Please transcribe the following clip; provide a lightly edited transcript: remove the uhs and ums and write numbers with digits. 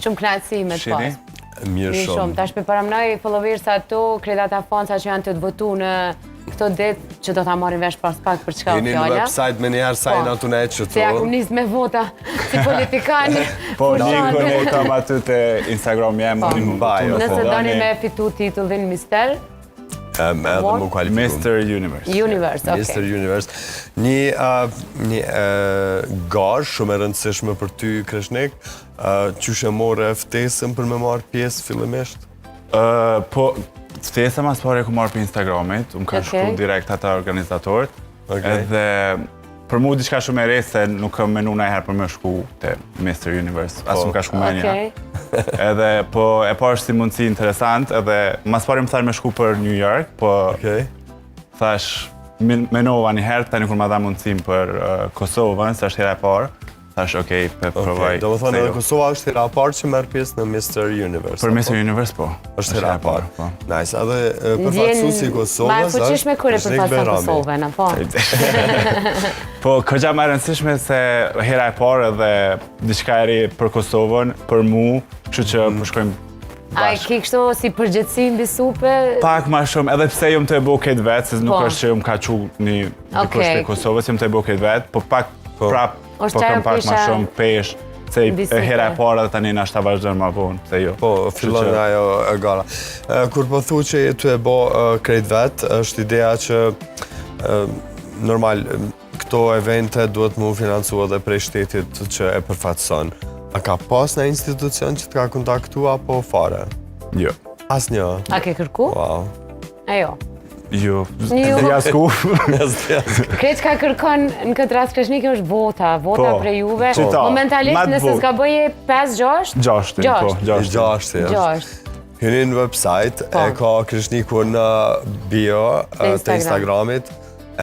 Shumë knaqësi me të pas. Mirë shumë. Tash për paramnoj followers ato, kredata fansa që janë të të votu në këto ditë që do ta marrin vesh pas pak për çka fjala. Jeni në website me njëherë sajnë aty në që Se ja kum nis me vota si politikanë. Po linkun e kam aty te Instagram jam unë mbaj. Nëse doni me fitu titullin mister, edhe më kualifikum. Mr. Universe. Universe, okay. Mr. Universe. Një garë shumë e rëndësishme për ty, Kreshnik, qyshe morë ftesën për me marrë pjesë fillimisht? Po, ftesa mas pare ku marrë për Instagramit, unë ka shku direkt ata organizatorët, edhe për mu diçka shumë e re se nuk kam menu najherë për me shku të Mr. Universe, asë nuk ka shku menja. Edhe po e po është si mundësi interesant, edhe mas pare më tharë me shku për New York, po thash menova njëherë, tani kur ma dha mundësim për Kosovën, se është hera e parë, thash okej, për provaj. Do më thonë edhe Kosova është hera e parë që merë pjesë në Mr. Universe. Për Mr. Universe, po. është hera e parë. Nice, edhe përfaqësuesi i Kosovës është fuqishme kur e përfaqëson Kosovën, apo? Po, këgja më e rëndësishme se hera e parë edhe diçka e re për Kosovën, për mu, kështu që përshkojmë A ki kështu si përgjithësi mbi supe? Pak ma shumë, edhe pse jom të e bo këtë vetë, se nuk është që jom ka qu një dikush të Kosovës, jom të e bo këtë vetë, po pak prap, po kam pak ma shumë pesh, se hera e parë dhe tani nashta vazhdojnë ma vonë, se jo. Po, fillon ajo gara. Kur po thu që tu e bo këtë vetë, është ideja që normal, këto evente duhet mu financu edhe prej shtetit që e përfaqëson. A ka pas në institucion që të ka kontaktu apo fare? Jo. As një? A ke kërku? Wow. A jo? Jo. Jasku. Kreç ka kërkon në këtë rast Kreshnik është vota prej juve. Momentalisht nëse s'ka bëje 5-6? 6, po, 6. Hyni në website, e ka Kreshniku në bio të Instagramit.